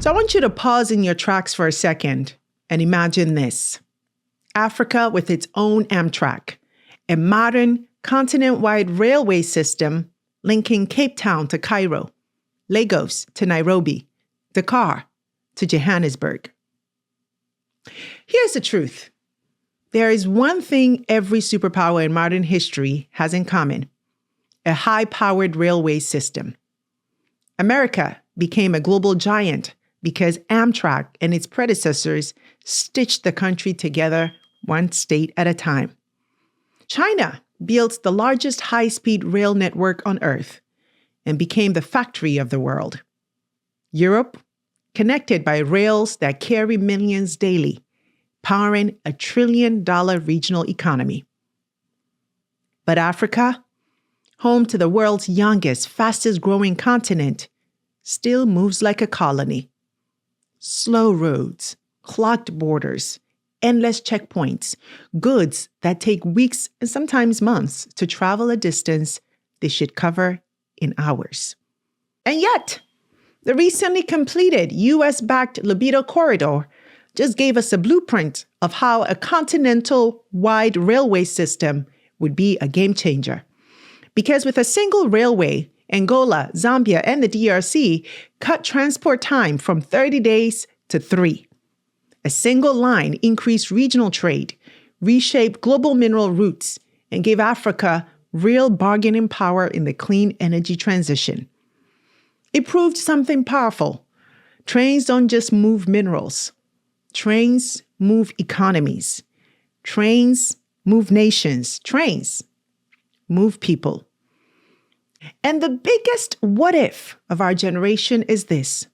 So I want you to pause in your tracks for a second and imagine this. Africa with its own Amtrak, a modern continent-wide railway system linking Cape Town to Cairo, Lagos to Nairobi, Dakar to Johannesburg. Here's the truth. There is one thing every superpower in modern history has in common: a high-powered railway system. America became a global giant because Amtrak and its predecessors stitched the country together one state at a time. China built the largest high-speed rail network on Earth and became the factory of the world. Europe, connected by rails that carry millions daily, powering $1 trillion regional economy. But Africa, home to the world's youngest, fastest-growing continent, still moves like a colony. Slow roads, clogged borders, endless checkpoints, goods that take weeks and sometimes months to travel a distance they should cover in hours. And yet, the recently completed US-backed Libido Corridor just gave us a blueprint of how a continental-wide railway system would be a game changer. Because with a single railway, Angola, Zambia, and the DRC cut transport time from 30 days to 3. A single line increased regional trade, reshaped global mineral routes, and gave Africa real bargaining power in the clean energy transition. It proved something powerful. Trains don't just move minerals. Trains move economies. Trains move nations. Trains move people. And the biggest what if of our generation is this.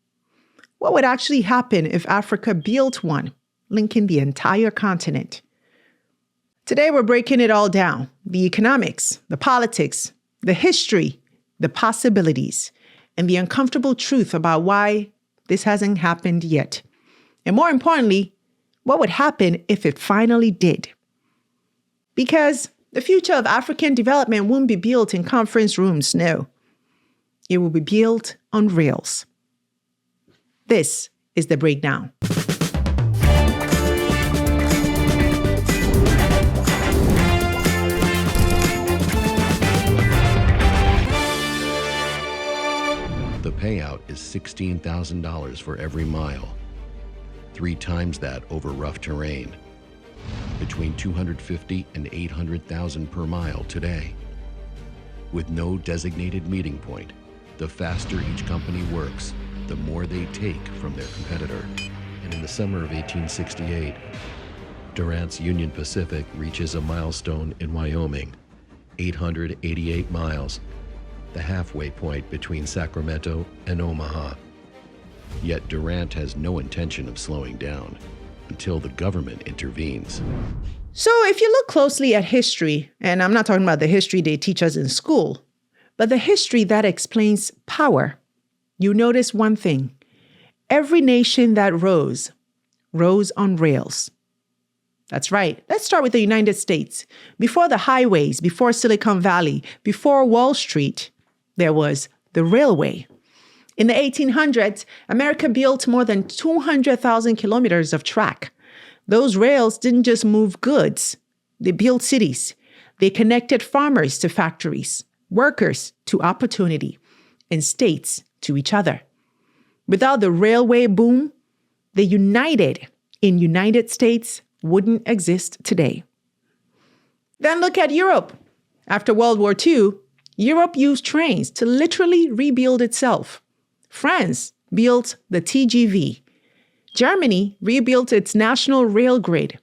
What would actually happen if Africa built one, linking the entire continent? Today, we're breaking it all down. The economics, the politics, the history, the possibilities, and the uncomfortable truth about why this hasn't happened yet. And more importantly, what would happen if it finally did? Because the future of African development won't be built in conference rooms, no. It will be built on rails. This is The Breakdown. The payout is $16,000 for every mile. 3 times that over rough terrain. Between $250,000 and $800,000 per mile today. With no designated meeting point, the faster each company works, the more they take from their competitor. And in the summer of 1868, Durant's Union Pacific reaches a milestone in Wyoming, 888 miles, the halfway point between Sacramento and Omaha. Yet Durant has no intention of slowing down until the government intervenes. So if you look closely at history, and I'm not talking about the history they teach us in school, but the history that explains power, you notice one thing. Every nation that rose on rails. That's right. Let's start with the United States. Before the highways, before Silicon Valley, before Wall Street, there was the railway. In the 1800s, America built more than 200,000 kilometers of track. Those rails didn't just move goods. They built cities. They connected farmers to factories, workers to opportunity, and states to each other. Without the railway boom, the United States wouldn't exist today. Then look at Europe. After World War II, Europe used trains to literally rebuild itself. France built the TGV. Germany rebuilt its national rail grid.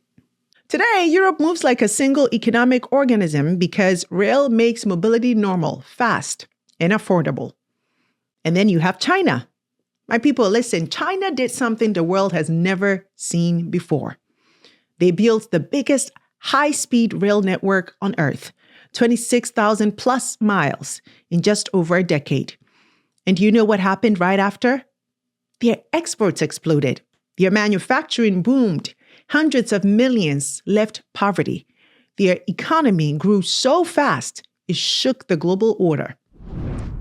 Today, Europe moves like a single economic organism because rail makes mobility normal, fast, and affordable. And then you have China. My people, listen, China did something the world has never seen before. They built the biggest high-speed rail network on Earth, 26,000 plus miles in just over a decade. And do you know what happened right after? Their exports exploded. Their manufacturing boomed. Hundreds of millions left poverty. Their economy grew so fast, it shook the global order.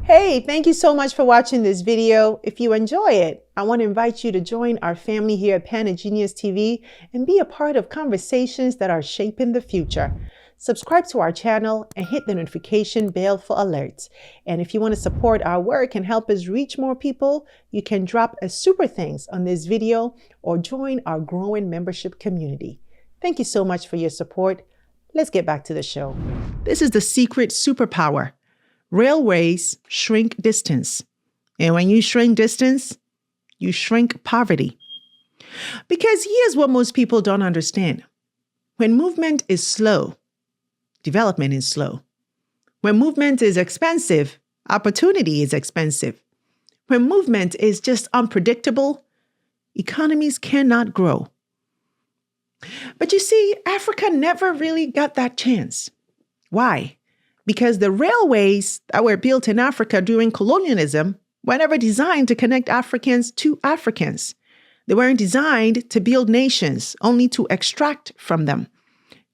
Hey, thank you so much for watching this video. If you enjoy it, I want to invite you to join our family here at PanaGenius TV and be a part of conversations that are shaping the future. Subscribe to our channel and hit the notification bell for alerts. And if you want to support our work and help us reach more people, you can drop a super thanks on this video or join our growing membership community. Thank you so much for your support. Let's get back to the show. This is the secret superpower. Railways shrink distance. And when you shrink distance, you shrink poverty. Because here's what most people don't understand. When movement is slow, development is slow. When movement is expensive, opportunity is expensive. When movement is just unpredictable, economies cannot grow. But you see, Africa never really got that chance. Why? Because the railways that were built in Africa during colonialism were never designed to connect Africans to Africans. They weren't designed to build nations, only to extract from them.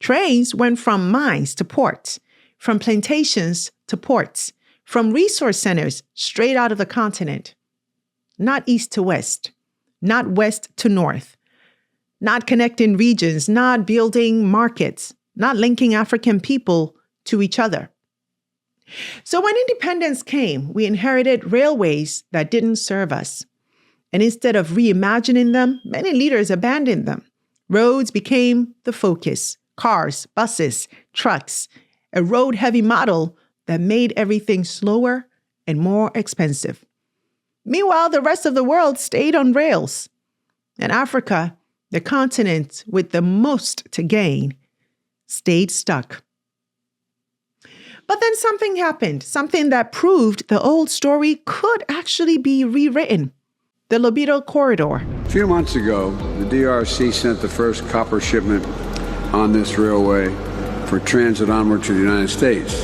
Trains went from mines to ports, from plantations to ports, from resource centers straight out of the continent. Not east to west, not west to north, not connecting regions, not building markets, not linking African people to each other. So when independence came, we inherited railways that didn't serve us. And instead of reimagining them, many leaders abandoned them. Roads became the focus. Cars, buses, trucks, a road-heavy model that made everything slower and more expensive. Meanwhile, the rest of the world stayed on rails. And Africa, the continent with the most to gain, stayed stuck. But then something happened, something that proved the old story could actually be rewritten. The Lobito Corridor. A few months ago, the DRC sent the first copper shipment on this railway for transit onward to the United States.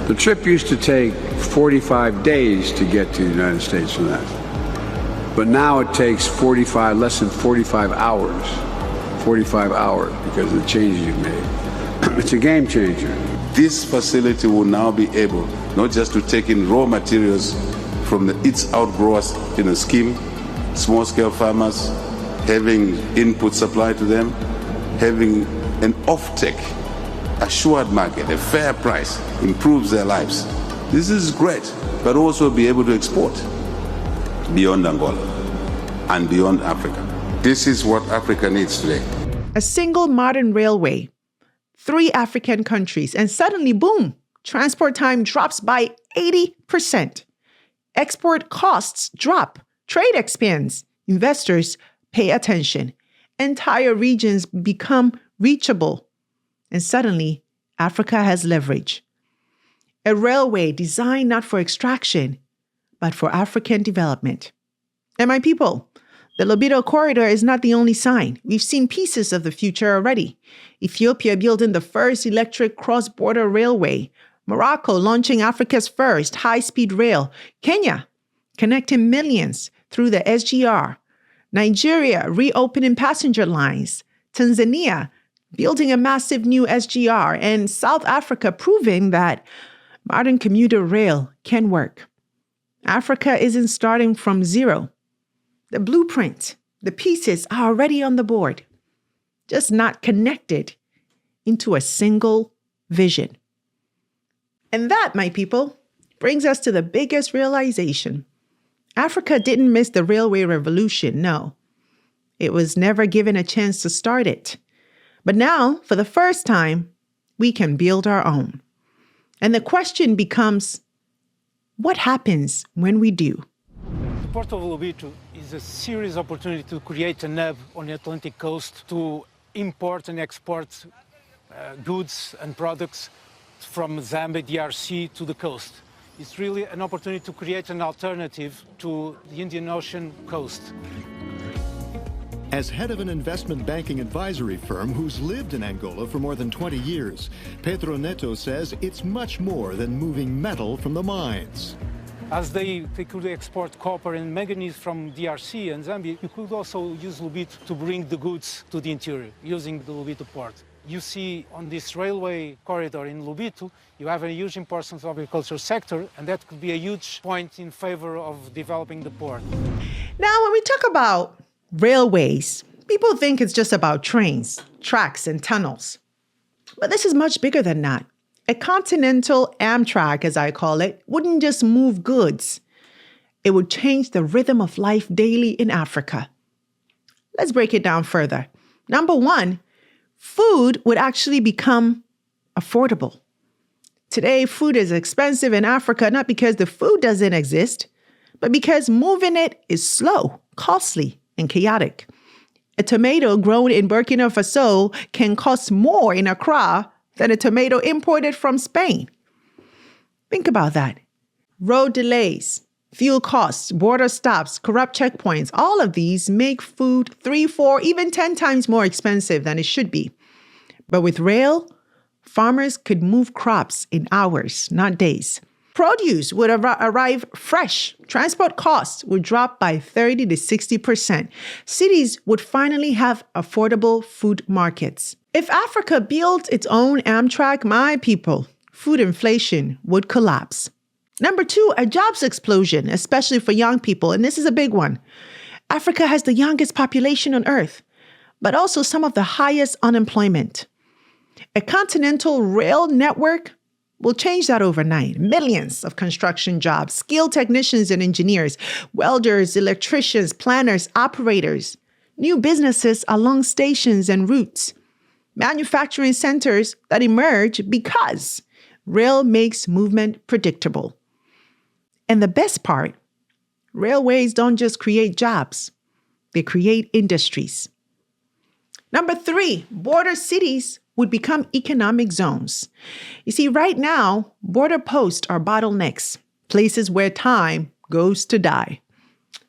The trip used to take 45 days to get to the United States from that. But now it takes less than 45 hours. 45 hours because of the changes you've made. It's a game changer. This facility will now be able not just to take in raw materials from its outgrowers in a scheme, small-scale farmers, having input supply to them, having an off-take, assured market, a fair price, improves their lives. This is great, but also be able to export beyond Angola and beyond Africa. This is what Africa needs today. A single modern railway, 3 African countries, and suddenly, boom, transport time drops by 80%. Export costs drop, trade expands, investors pay attention, entire regions become reachable, and suddenly Africa has leverage. A railway designed not for extraction, but for African development. And my people, the Lobito Corridor is not the only sign. We've seen pieces of the future already. Ethiopia building the first electric cross-border railway. Morocco launching Africa's first high-speed rail. Kenya connecting millions through the SGR. Nigeria reopening passenger lines. Tanzania building a massive new SGR. And South Africa proving that modern commuter rail can work. Africa isn't starting from zero. The blueprint, the pieces are already on the board, just not connected into a single vision. And that, my people, brings us to the biggest realization. Africa didn't miss the railway revolution, no. It was never given a chance to start it. But now, for the first time, we can build our own. And the question becomes, what happens when we do? The Port of Lobito is a serious opportunity to create a hub on the Atlantic coast to import and export goods and products from Zambia, DRC to the coast. It's really an opportunity to create an alternative to the Indian Ocean coast. As head of an investment banking advisory firm who's lived in Angola for more than 20 years, Pedro Neto says it's much more than moving metal from the mines. As they could export copper and manganese from DRC and Zambia, you could also use Lobito to bring the goods to the interior using the Lobito port. you see on this railway corridor in Lobito, you have a huge importance of the agriculture sector, and that could be a huge point in favor of developing the port. Now, when we talk about railways, people think it's just about trains, tracks, and tunnels. But this is much bigger than that. A continental Amtrak, as I call it, wouldn't just move goods. It would change the rhythm of life daily in Africa. Let's break it down further. Number one, food would actually become affordable. Today, food is expensive in Africa, not because the food doesn't exist, but because moving it is slow, costly, and chaotic. A tomato grown in Burkina Faso can cost more in Accra than a tomato imported from Spain. Think about that. Road delays, fuel costs, border stops, corrupt checkpoints, all of these make food 3, 4, even 10 times more expensive than it should be. But with rail, farmers could move crops in hours, not days. Produce would arrive fresh. Transport costs would drop by 30 to 60%. Cities would finally have affordable food markets. If Africa built its own Amtrak, my people, food inflation would collapse. Number two, a jobs explosion, especially for young people, and this is a big one. Africa has the youngest population on earth, but also some of the highest unemployment. A continental rail network will change that overnight. Millions of construction jobs, skilled technicians and engineers, welders, electricians, planners, operators, new businesses along stations and routes, manufacturing centers that emerge because rail makes movement predictable. And the best part, railways don't just create jobs, they create industries. Number three, border cities would become economic zones. You see, right now, border posts are bottlenecks, places where time goes to die.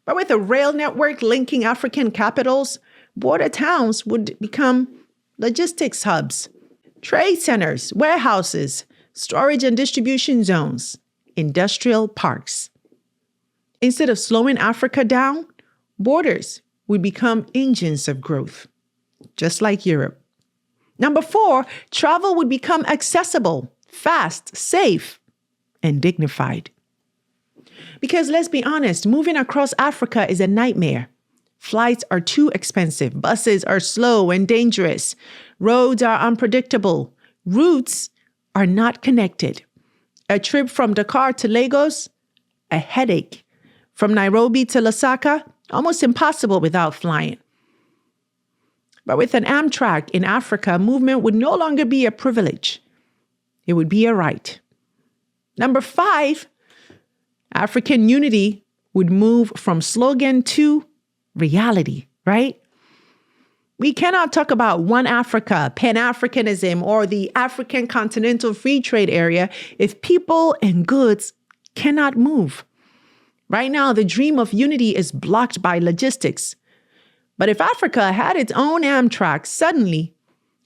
But with a rail network linking African capitals, border towns would become logistics hubs, trade centers, warehouses, storage and distribution zones, industrial parks. Instead of slowing Africa down, borders would become engines of growth, just like Europe. Number four, travel would become accessible, fast, safe, and dignified. Because let's be honest, moving across Africa is a nightmare. Flights are too expensive. Buses are slow and dangerous. Roads are unpredictable. Routes are not connected. A trip from Dakar to Lagos, a headache. From Nairobi to Lusaka, almost impossible without flying. But with an Amtrak in Africa, movement would no longer be a privilege. It would be a right. Number five, African unity would move from slogan to reality, right? We cannot talk about one Africa, Pan-Africanism, or the African Continental Free Trade Area if people and goods cannot move. Right now, the dream of unity is blocked by logistics. But if Africa had its own Amtrak, suddenly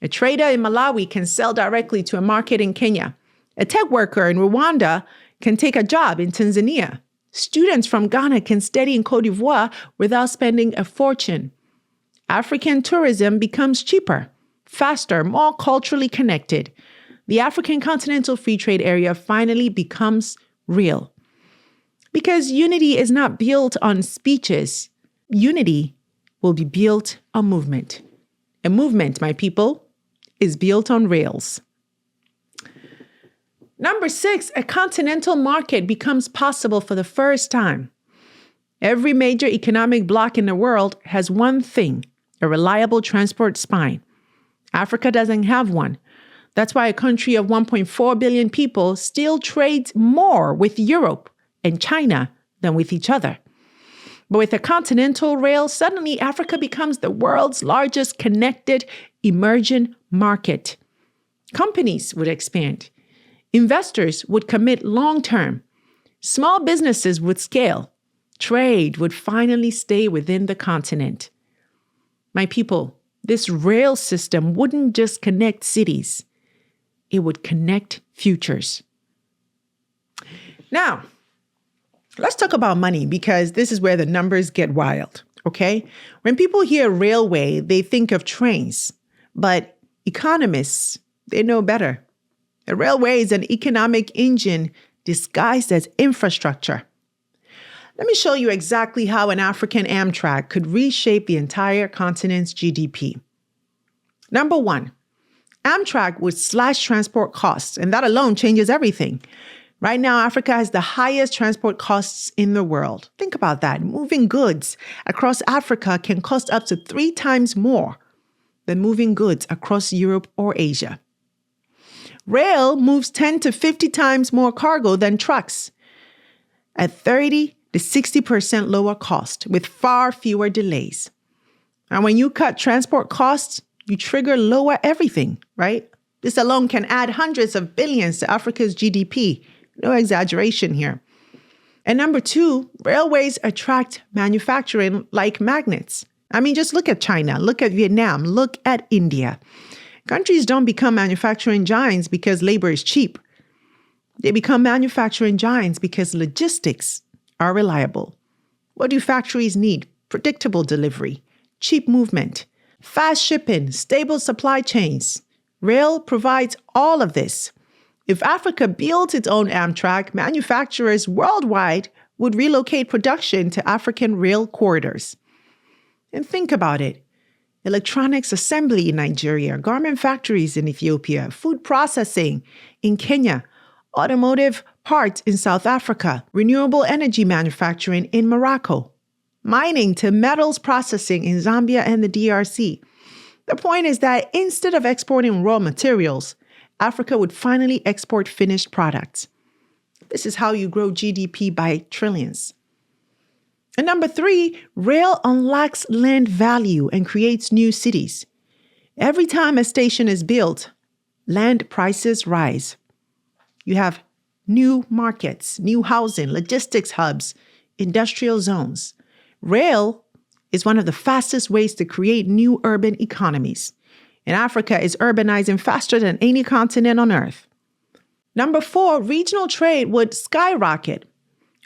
a trader in Malawi can sell directly to a market in Kenya. A tech worker in Rwanda can take a job in Tanzania. Students from Ghana can study in Côte d'Ivoire without spending a fortune. African tourism becomes cheaper, faster, more culturally connected. The African Continental Free Trade Area finally becomes real. Because unity is not built on speeches. Unity will be built on movement. A movement, my people, is built on rails. Number six, a continental market becomes possible for the first time. Every major economic bloc in the world has one thing, a reliable transport spine. Africa doesn't have one. That's why a country of 1.4 billion people still trades more with Europe and China than with each other. But with a continental rail, suddenly Africa becomes the world's largest connected emerging market. Companies would expand. Investors would commit long-term. Small businesses would scale. Trade would finally stay within the continent. My people, this rail system wouldn't just connect cities. It would connect futures. Now, let's talk about money because this is where the numbers get wild, okay? When people hear railway, they think of trains. But Economists, they know better. A railway is an economic engine disguised as infrastructure. Let me show you exactly how an African Amtrak could reshape the entire continent's GDP. Number one, Amtrak would slash transport costs, and that alone changes everything. Right now, Africa has the highest transport costs in the world. Think about that. Moving goods across Africa can cost up to 3 times more than moving goods across Europe or Asia. Rail moves 10 to 50 times more cargo than trucks at 30 to 60% lower cost with far fewer delays. And when you cut transport costs, you trigger lower everything, right? This alone can add hundreds of billions to Africa's GDP. No exaggeration here. And number two, railways attract manufacturing like magnets. I mean, just look at China, look at Vietnam, look at India. Countries don't become manufacturing giants because labor is cheap. They become manufacturing giants because logistics are reliable. What do factories need? Predictable delivery, cheap movement, fast shipping, stable supply chains. Rail provides all of this. If Africa built its own Amtrak, manufacturers worldwide would relocate production to African rail corridors. And think about it. Electronics assembly in Nigeria, garment factories in Ethiopia, food processing in Kenya, automotive parts in South Africa, renewable energy manufacturing in Morocco, mining to metals processing in Zambia and the DRC. The point is that instead of exporting raw materials, Africa would finally export finished products. This is how you grow GDP by trillions. And number three, rail unlocks land value and creates new cities. Every time a station is built, land prices rise. You have new markets, new housing, logistics hubs, industrial zones. Rail is one of the fastest ways to create new urban economies. And Africa is urbanizing faster than any continent on Earth. Number four, regional trade would skyrocket.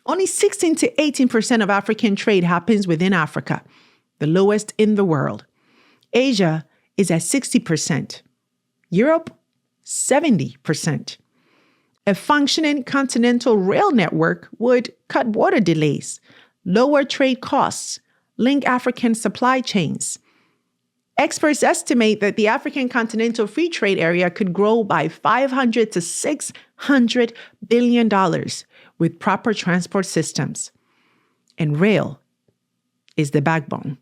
Only 16 to 18% of African trade happens within Africa, the lowest in the world. Asia is at 60%. Europe, 70%. A functioning continental rail network would cut border delays, lower trade costs, link African supply chains. Experts estimate that the African continental free trade area could grow by $500 to $600 billion with proper transport systems. And rail is the backbone.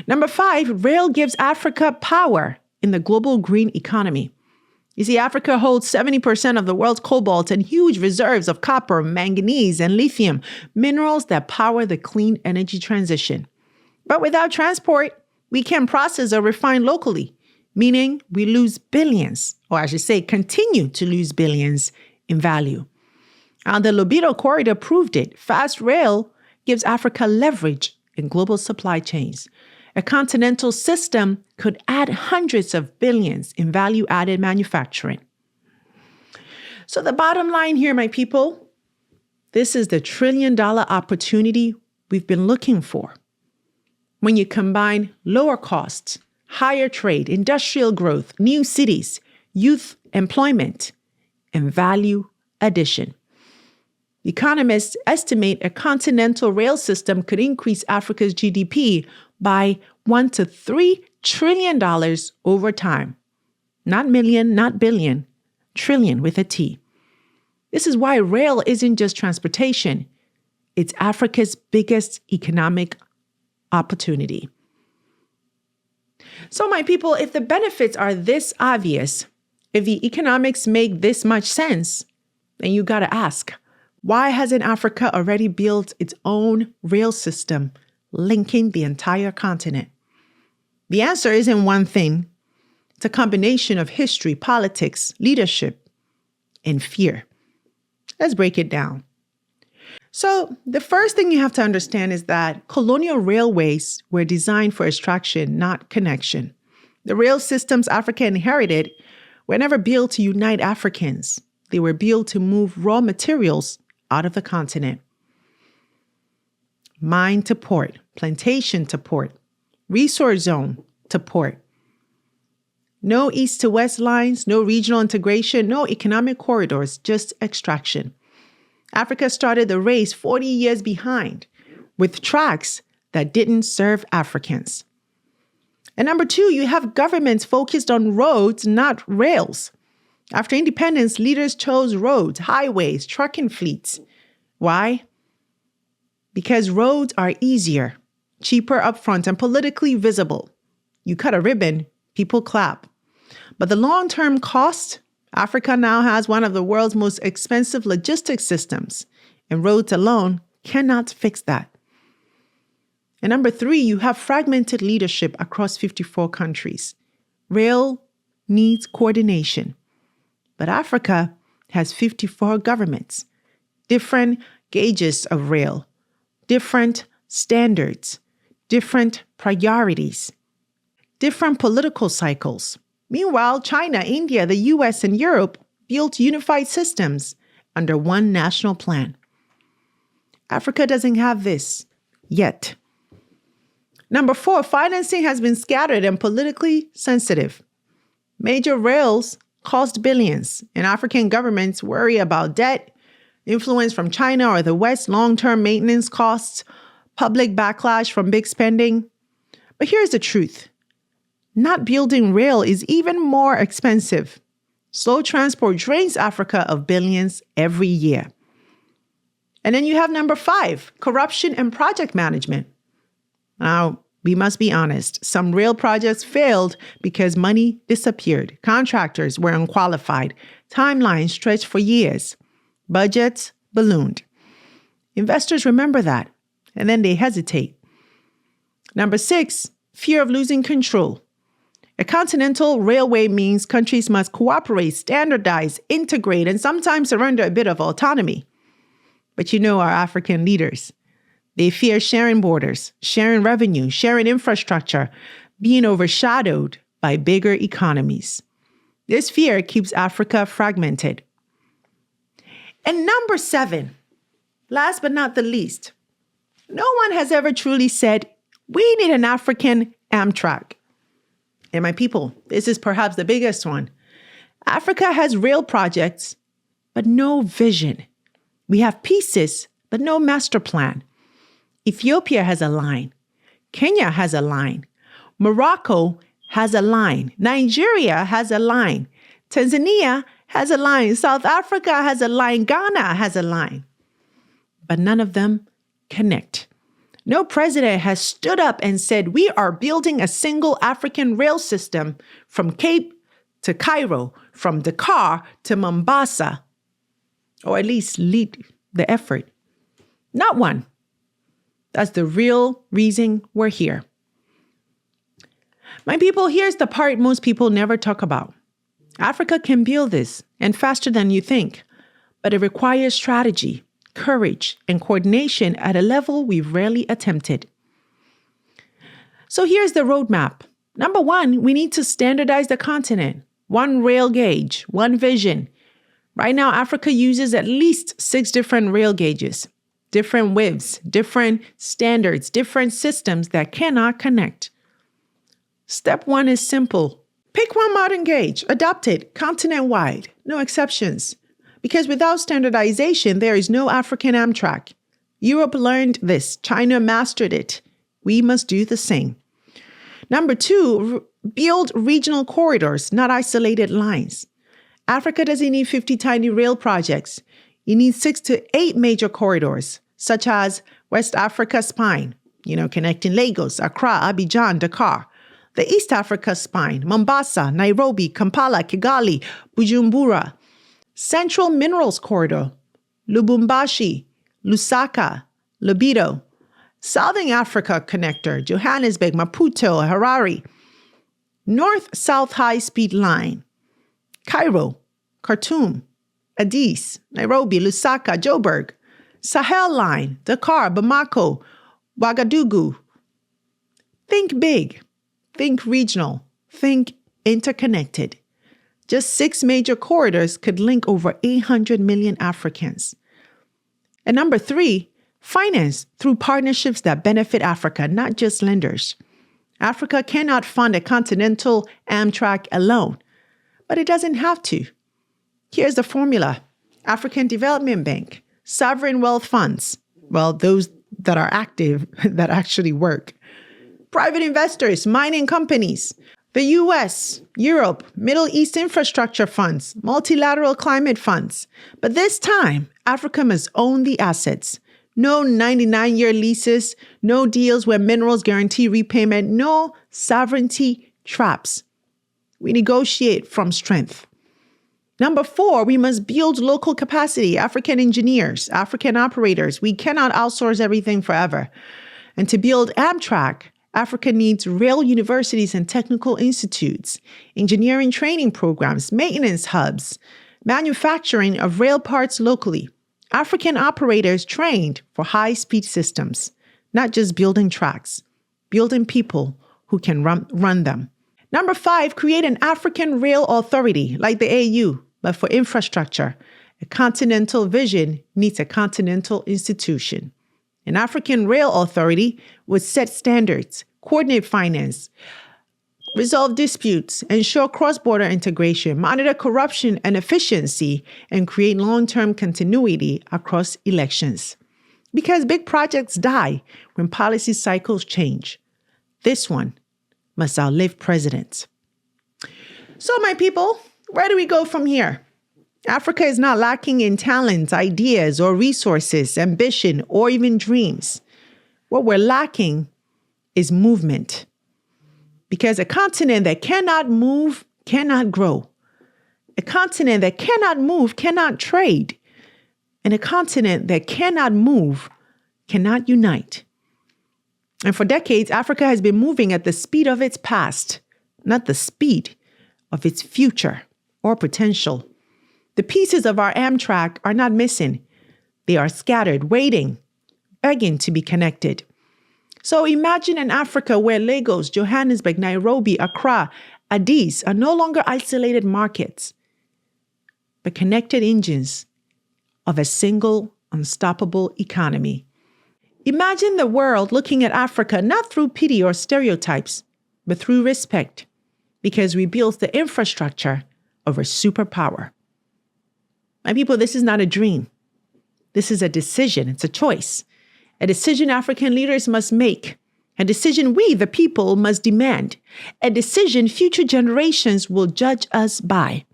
Number five, rail gives Africa power in the global green economy. You see, Africa holds 70% of the world's cobalt and huge reserves of copper, manganese, and lithium, minerals that power the clean energy transition. But without transport, we can process or refine locally, meaning we lose billions, or I should say continue to lose billions in value. And the Lobito corridor proved it. Fast rail gives Africa leverage in global supply chains. A continental system could add hundreds of billions in value-added manufacturing. So the bottom line here, my people, this is the trillion-dollar opportunity we've been looking for. When you combine lower costs, higher trade, industrial growth, new cities, youth employment, and value addition. Economists estimate a continental rail system could increase Africa's GDP by $1 to $3 trillion over time. Not million, not billion, trillion with a T. This is why rail isn't just transportation. It's Africa's biggest economic opportunity. So my people, if the benefits are this obvious, if the economics make this much sense, then you got to ask, why hasn't Africa already built its own rail system linking the entire continent? The answer isn't one thing. It's a combination of history, politics, leadership, and fear. Let's break it down. So the first thing you have to understand is that colonial railways were designed for extraction, not connection. The rail systems Africa inherited were never built to unite Africans. They were built to move raw materials out of the continent. Mine to port, plantation to port, resource zone to port. No east to west lines, no regional integration, no economic corridors, just extraction. Africa started the race 40 years behind with tracks that didn't serve Africans. And number two, you have governments focused on roads, not rails. After independence, leaders chose roads, highways, trucking fleets. Why? Because roads are easier, cheaper upfront, and politically visible. You cut a ribbon, people clap. But the long-term cost, Africa now has one of the world's most expensive logistics systems, and roads alone cannot fix that. And number three, you have fragmented leadership across 54 countries. Rail needs coordination. But Africa has 54 governments, different gauges of rail, different standards, different priorities, different political cycles. Meanwhile, China, India, the US, and Europe built unified systems under one national plan. Africa doesn't have this yet. Number four, financing has been scattered and politically sensitive. Major rails cost billions, and African governments worry about debt, influence from China or the West, long-term maintenance costs, public backlash from big spending. But here's the truth. Not building rail is even more expensive. Slow transport drains Africa of billions every year. And then you have number five, corruption and project management. Now, we must be honest. Some rail projects failed because money disappeared. Contractors were unqualified. Timelines stretched for years. Budgets ballooned. Investors remember that, and then they hesitate. Number six, fear of losing control. A continental railway means countries must cooperate, standardize, integrate, and sometimes surrender a bit of autonomy. But you know our African leaders. They fear sharing borders, sharing revenue, sharing infrastructure, being overshadowed by bigger economies. This fear keeps Africa fragmented. And number seven, last but not the least, no one has ever truly said, we need an African Amtrak. And my people, this is perhaps the biggest one. Africa has rail projects, but no vision. We have pieces, but no master plan. Ethiopia has a line. Kenya has a line. Morocco has a line. Nigeria has a line. Tanzania has a line. South Africa has a line. Ghana has a line. But none of them connect. No president has stood up and said, we are building a single African rail system from Cape to Cairo, from Dakar to Mombasa, or at least lead the effort. Not one. That's the real reason we're here. My people, here's the part most people never talk about. Africa can build this, and faster than you think, but it requires strategy, courage, and coordination at a level we've rarely attempted. So here's the roadmap. Number one, we need to standardize the continent. One rail gauge, one vision. Right now, Africa uses at least 6 different rail gauges, different widths, different standards, different systems that cannot connect. Step one is simple. Pick one modern gauge, adopt it continent-wide, no exceptions. Because without standardization, there is no African Amtrak. Europe learned this. China mastered it. We must do the same. Number two, build regional corridors, not isolated lines. Africa doesn't need 50 tiny rail projects. You need 6 to 8 major corridors, such as West Africa Spine, connecting Lagos, Accra, Abidjan, Dakar. The East Africa Spine, Mombasa, Nairobi, Kampala, Kigali, Bujumbura. Central Minerals Corridor, Lubumbashi, Lusaka, Lobito. Southern Africa Connector, Johannesburg, Maputo, Harare. North-South High-Speed Line, Cairo, Khartoum, Addis, Nairobi, Lusaka, Joburg. Sahel Line, Dakar, Bamako, Ouagadougou. Think big, think regional, think interconnected. Just 6 major corridors could link over 800 million Africans. And number 3, finance through partnerships that benefit Africa, not just lenders. Africa cannot fund a continental Amtrak alone, but it doesn't have to. Here's the formula. African Development Bank, sovereign wealth funds, well, those that are active, that actually work. Private investors, mining companies, the US, Europe, Middle East infrastructure funds, multilateral climate funds. But this time, Africa must own the assets. No 99-year leases, no deals where minerals guarantee repayment, no sovereignty traps. We negotiate from strength. Number 4, we must build local capacity, African engineers, African operators. We cannot outsource everything forever. And to build Amtrak, Africa needs rail universities and technical institutes, engineering training programs, maintenance hubs, manufacturing of rail parts locally. African operators trained for high-speed systems, not just building tracks, building people who can run them. Number 5, create an African rail authority like the AU, but for infrastructure. A continental vision needs a continental institution. An African rail authority would set standards, coordinate finance, resolve disputes, ensure cross-border integration, monitor corruption and efficiency, and create long-term continuity across elections. Because big projects die when policy cycles change. This one must outlive presidents. So, my people, where do we go from here? Africa is not lacking in talent, ideas, or resources, ambition, or even dreams. What we're lacking is movement. Because a continent that cannot move cannot grow. A continent that cannot move cannot trade. And a continent that cannot move cannot unite. And for decades, Africa has been moving at the speed of its past, not the speed of its future or potential. The pieces of our Amtrak are not missing. They are scattered, waiting, begging to be connected. So imagine an Africa where Lagos, Johannesburg, Nairobi, Accra, Addis are no longer isolated markets, but connected engines of a single, unstoppable economy. Imagine the world looking at Africa not through pity or stereotypes, but through respect, because we built the infrastructure of a superpower. My people, this is not a dream. This is a decision. It's a choice. A decision African leaders must make. A decision we, the people, must demand. A decision future generations will judge us by.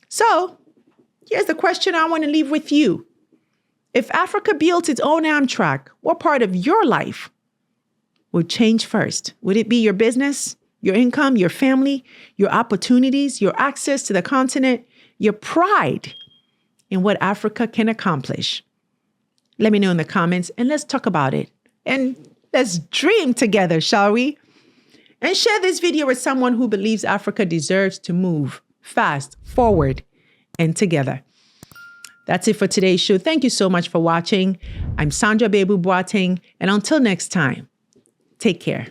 So, here's the question I want to leave with you. If Africa built its own Amtrak, what part of your life would change first? Would it be your business, your income, your family, your opportunities, your access to the continent, your pride in what Africa can accomplish? Let me know in the comments and let's talk about it. And let's dream together, shall we? And share this video with someone who believes Africa deserves to move fast, forward, and together. That's it for today's show. Thank you so much for watching. I'm Sandra Babu-Boateng, and until next time, take care.